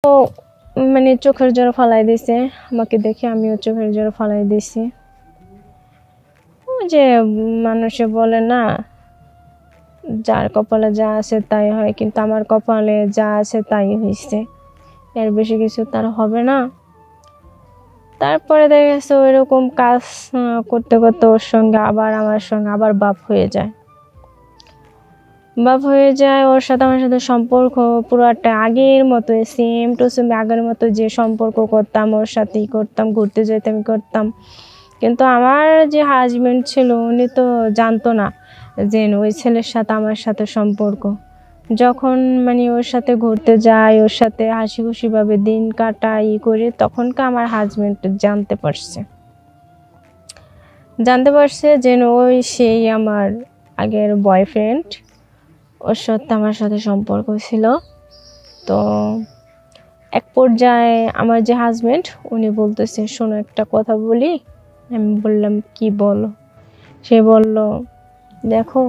তো মানে চোখের জল ফালাই দিছে আমাকে দেখে, আমিও চোখের জল ফালাই দিছি। ওই যে মানুষে বলে না, যার কপালে যা আছে তাই হয়, কিন্তু আমার কপালে যা আছে তাই হয়েছে, এর বেশি কিছু তার হবে না। তারপরে দেখা গেছে ওইরকম কাজ করতে করতে ওর সঙ্গে আবার আমার সঙ্গে আবার বাপ হয়ে যায়। ওর সাথে আমার সাথে সম্পর্ক পুরোটা আগের মতো, সেম টু সেম আগের মতো যে সম্পর্ক করতাম ওর সাথেই করতাম, ঘুরতে যেতাম করতাম। কিন্তু আমার যে হাজবেন্ড ছিল উনি তো জানতো না যে ওই ছেলের সাথে আমার সাথে সম্পর্ক। যখন মানে ওর সাথে ঘুরতে যাই, ওর সাথে হাসি খুশিভাবে দিন কাটাই করি, তখনকার আমার হাজবেন্ড জানতে পারছে যে ওই সেই আমার আগের বয়ফ্রেন্ড, ওর সাথে আমার সাথে সম্পর্ক ছিল। তো এক পর্যায়ে আমার যে হাজবেন্ড উনি বলতেছে, শোনো একটা কথা বলি। আমি বললাম, কি বলো? সে বলল, দেখো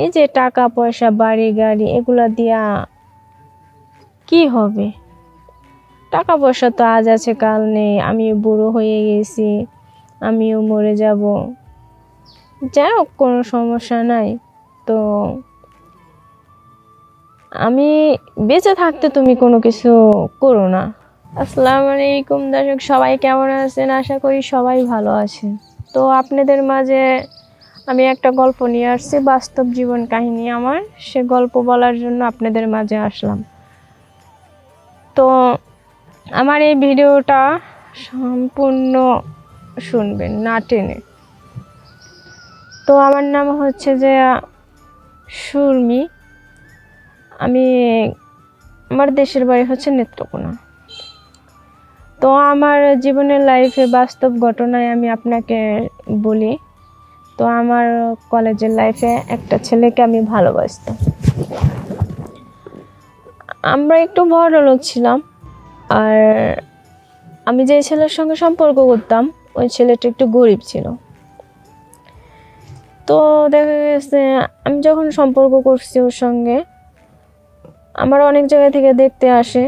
এই যে টাকা পয়সা বাড়ি গাড়ি এগুলা দিয়া কি হবে? টাকা পয়সা তো আজ আছে কাল নেই, আমি বুড়ো হয়ে গেছি, আমিও মরে যাব, যাই হোক কোনো সমস্যা নাই। তো আমি বেঁচে থাকতে তুমি কোনো কিছু করো না। আসসালামু আলাইকুম দর্শক, সবাই কেমন আছেন? আশা করি সবাই ভালো আছেন। তো আপনাদের মাঝে আমি একটা গল্প নিয়ে আসছি, বাস্তব জীবন কাহিনী আমার, সে গল্প বলার জন্য আপনাদের মাঝে আসলাম। তো আমার এই ভিডিওটা সম্পূর্ণ শুনবেন, না টেনে। তো আমার নাম হচ্ছে যে সুরমি, আমার দেশের বাড়ি হচ্ছে নেত্রকোনা। তো আমার জীবনের লাইফে বাস্তব ঘটনায় আমি আপনাকে বলি। তো আমার কলেজের লাইফে একটা ছেলেকে আমি ভালোবাসতাম। আমরা একটু বড় লোক ছিলাম, আর আমি যে ছেলের সঙ্গে সম্পর্ক করতাম ওই ছেলেটা একটু গরিব ছিল। তো দেখা গেছে আমি যখন সম্পর্ক করছি ওর সঙ্গে, আমার অনেক জায়গা থেকে দেখতে আসে,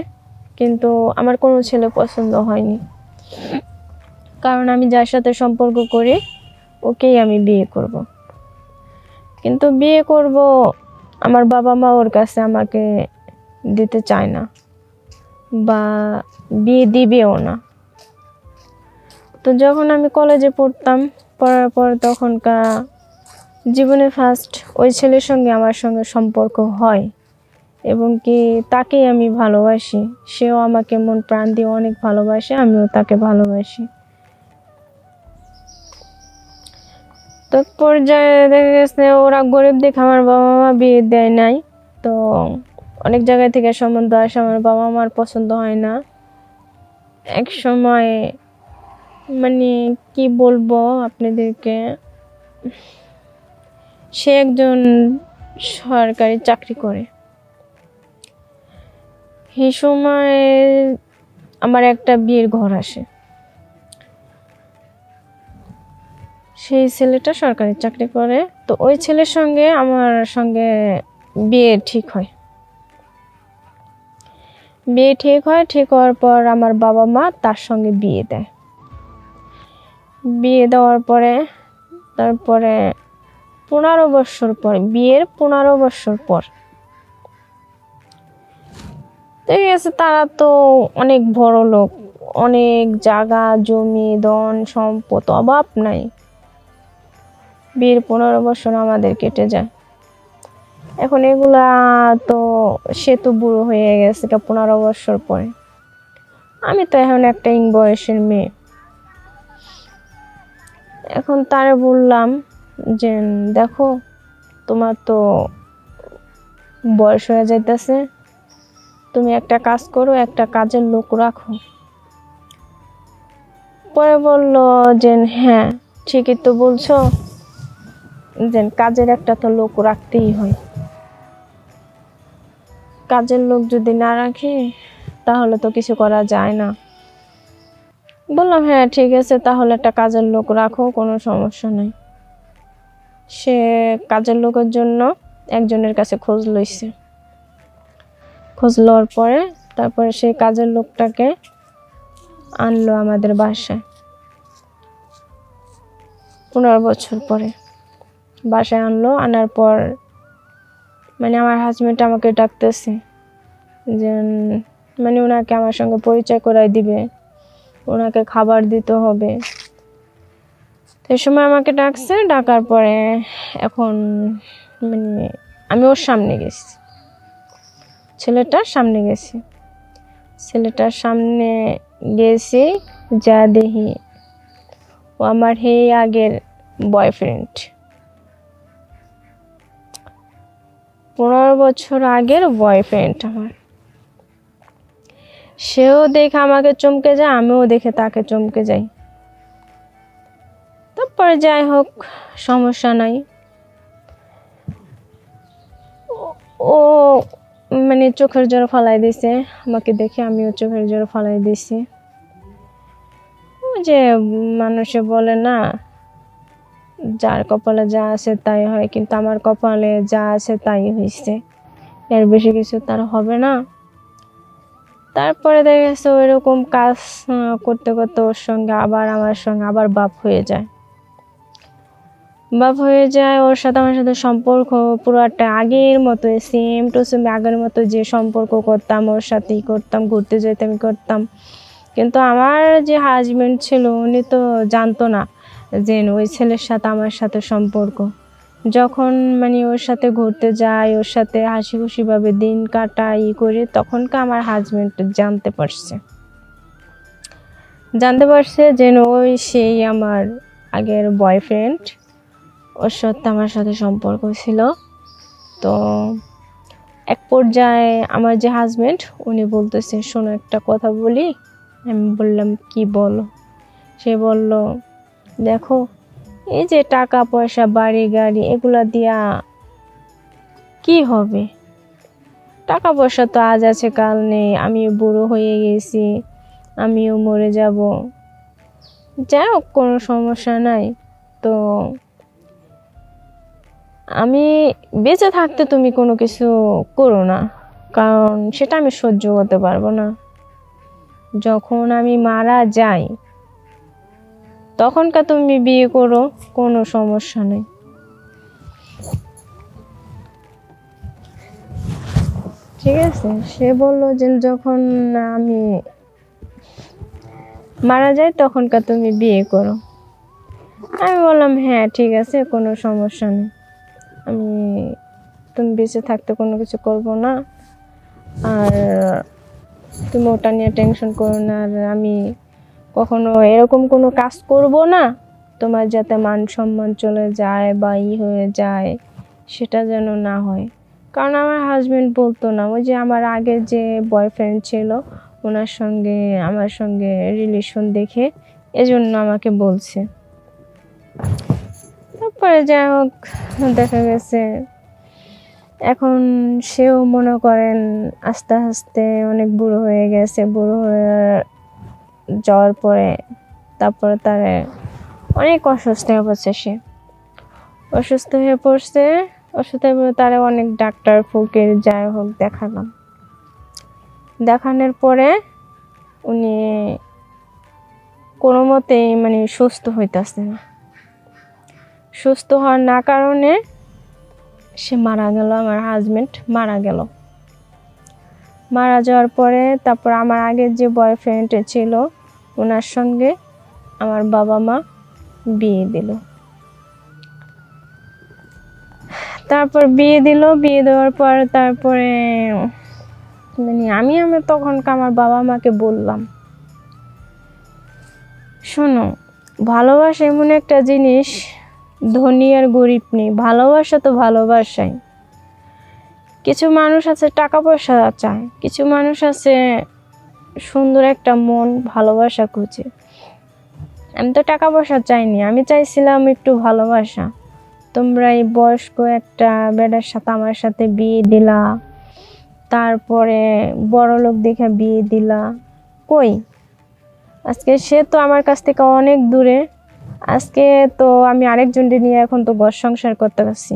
কিন্তু আমার কোনো ছেলে পছন্দ হয়নি, কারণ আমি যার সাথে সম্পর্ক করি ওকেই আমি বিয়ে করব। কিন্তু বিয়ে করব, আমার বাবা মা ওর কাছে আমাকে দিতে চায় না, বা বিয়ে দিবেও না। তো যখন আমি কলেজে পড়ার পর তখনকার জীবনে ফার্স্ট ওই ছেলের সঙ্গে আমার সঙ্গে সম্পর্ক হয়, এবং কি তাকেই আমি ভালোবাসি। সেও আমাকে মন প্রাণ দিয়ে অনেক ভালোবাসে, আমিও তাকে ভালোবাসি। তো পর্যায়ে দেখা গেছে ওরা গরিব দেখে আমার বাবা মা বিয়ে দেয় নাই। তো অনেক জায়গা থেকে সম্বন্ধ আসে, আমার বাবা মার পছন্দ হয় না। এক সময় মানে কি বলবো আপনাদেরকে, সে একজন সরকারি চাকরি করে। এই সময় আমার একটা বিয়ের ঘর আসে, সেই ছেলেটা সরকারি চাকরি করে। তো ওই ছেলের সঙ্গে আমার সঙ্গে বিয়ে ঠিক হয়। ঠিক হওয়ার পর আমার বাবা মা তার সঙ্গে বিয়ে দেওয়ার পরে তারপরে 15 বছর পর, বিয়ের 15 বছর পর ঠিক আছে, তারা তো অনেক বড় লোক, অনেক জায়গা জমি ধন সম্পদ অভাব নাই। বিয়ের 15 বছর আমাদের কেটে যায়। এখন এগুলা তো, সে তো বুড়ো হয়ে গেছে 15 বছর পরে, আমি তো এখন একটা ইং বয়সের মেয়ে। এখন তারে বললাম যে দেখো, তোমার তো বয়স হয়ে যাইতেছে, তুমি একটা কাজ করো, একটা কাজের লোক রাখো। পরে বলল যে হ্যাঁ ঠিকই তো বলছো, যে কাজের একটা তো লোক রাখতেই হয়, কাজের লোক যদি না রাখি তাহলে তো কিছু করা যায় না। বললাম হ্যাঁ ঠিক আছে, তাহলে একটা কাজের লোক রাখো, কোনো সমস্যা নেই। সে কাজের লোকের জন্য একজনের কাছে খোঁজ লওয়ার পরে তারপরে সেই কাজের লোকটাকে আনলো আমাদের বাসায় 15 বছর পরে। বাসায় আনলো, আনার পর মানে আমার হাজবেন্ড আমাকে ডাকতেছে যে মানে ওনাকে আমার সঙ্গে পরিচয় করাই দিবে, ওনাকে খাবার দিতে হবে। সেই সময় আমাকে ডাকছে, ডাকার পরে এখন মানে আমি ওর সামনে গেছি, ছেলেটার সামনে গেছি। ছেলেটার সামনে গেছি, যা দেখি ও আমার আগের বয়ফ্রেন্ড, 15 বছর আগের বয়ফ্রেন্ড আমার। সেও দেখে আমাকে চমকে যায়, আমিও দেখে তাকে চমকে যাই। তারপরে যাই হোক, সমস্যা নাই। ও মানে চোখের জল ফলাই দিছে আমাকে দেখে, আমিও চোখের জল ফলাই দিছি। যে মানুষে বলে না, যার কপালে যা আছে তাই হয়, কিন্তু আমার কপালে যা আছে তাই হয়েছে, এর বেশি কিছু তার হবে না। তারপরে দেখা গেছে ওইরকম কাজ করতে করতে ওর সঙ্গে আবার আমার সঙ্গে আবার বাপ হয়ে যায়। ওর সাথে আমার সাথে সম্পর্ক পুরোটা আগের মতো, সেম টু সেম আগের মতো যে সম্পর্ক করতাম, ওর সাথেই করতাম, ঘুরতে যেতাম করতাম। কিন্তু আমার যে হাজবেন্ড ছিল উনি তো জানতো না যে ওই ছেলের সাথে আমার সাথে সম্পর্ক। যখন মানে ওর সাথে ঘুরতে যাই, ওর সাথে হাসি খুশিভাবে দিন কাটাই করি, তখনকার আমার হাজবেন্ড জানতে পারছে যে ওই সেই আমার আগের বয়ফ্রেন্ড, ওর সাথে আমার সাথে সম্পর্ক ছিল। তো এক পর্যায়ে আমার যে হাজবেন্ড উনি বলতেছে, শোনো একটা কথা বলি। আমি বললাম, কি বলো? সে বলল, দেখো এই যে টাকা পয়সা বাড়ি গাড়ি এগুলা দিয়া কি হবে? টাকা পয়সা তো আজ আছে কাল নেই, আমি বুড়ো হয়ে গেছি, আমিও মরে যাব, যাই হোক কোনো সমস্যা নাই। তো আমি বেঁচে থাকতে তুমি কোনো কিছু করো না, কারণ সেটা আমি সহ্য করতে পারবো না। যখন আমি মারা যাই তখনকার তুমি বিয়ে করো, কোনো সমস্যা নেই। ঠিক আছে? সে বলল যে যখন আমি মারা যাই তখনকার তুমি বিয়ে করো। আমি বললাম, হ্যাঁ ঠিক আছে, কোনো সমস্যা নেই, আমি তুমি বেঁচে থাকতে কোনো কিছু করব না, আর তুমি ওটা নিয়ে টেনশন করো না, আর আমি কখনো এরকম কোনো কাজ করব না তোমার যাতে মান সম্মান চলে যায় বা হয়ে যায়, সেটা যেন না হয়। কারণ আমার হাজবেন্ড বলতো না, ওই যে আমার আগের যে বয়ফ্রেন্ড ছিল ওনার সঙ্গে আমার সঙ্গে রিলেশন দেখে এজন্য আমাকে বলছে। তারপরে যাই হোক, দেখা গেছে এখন সেও মনে করেন আস্তে আস্তে অনেক বুড়ো হয়ে গেছে। বুড়ো হয়ে যাওয়ার পরে তারপরে তার অনেক অসুস্থ হয়ে পড়ছে। সে অসুস্থ হয়ে পড়ছে, অসুস্থ হয়ে পড়ে তারা অনেক ডাক্তার ফকির যাই হোক দেখালাম। দেখানোর পরে উনি কোনো মতেই মানে সুস্থ হইতেছে না। সুস্থ হওয়ার না কারণে সে মারা গেল, আমার হাজবেন্ড মারা গেল। মারা যাওয়ার পরে তারপর আমার আগের যে বয়ফ্রেন্ড ছিল ওনার সঙ্গে আমার বাবা মা বিয়ে দিল। তারপর বিয়ে দেওয়ার পর তারপরে মানে আমি তখন আমার বাবা মাকে বললাম, শোনো, ভালোবাসা এমন একটা জিনিস, ধনী আর গরিব নেই, ভালোবাসা তো ভালোবাসাই। কিছু মানুষ আছে টাকা পয়সা চায়, কিছু মানুষ আছে সুন্দর একটা মন ভালোবাসা খুঁজে। আমি তো টাকা পয়সা চাইনি, আমি চাইছিলাম একটু ভালোবাসা। তোমরা এই বয়স্ক একটা বেটার সাথে আমার সাথে বিয়ে দিলা, তারপরে বড় লোক দেখে বিয়ে দিলা। কই আজকে সে তো আমার কাছ থেকে অনেক দূরে, আজকে তো আমি আরেকজনকে নিয়ে এখন তো ঘর সংসার করতে পারছি।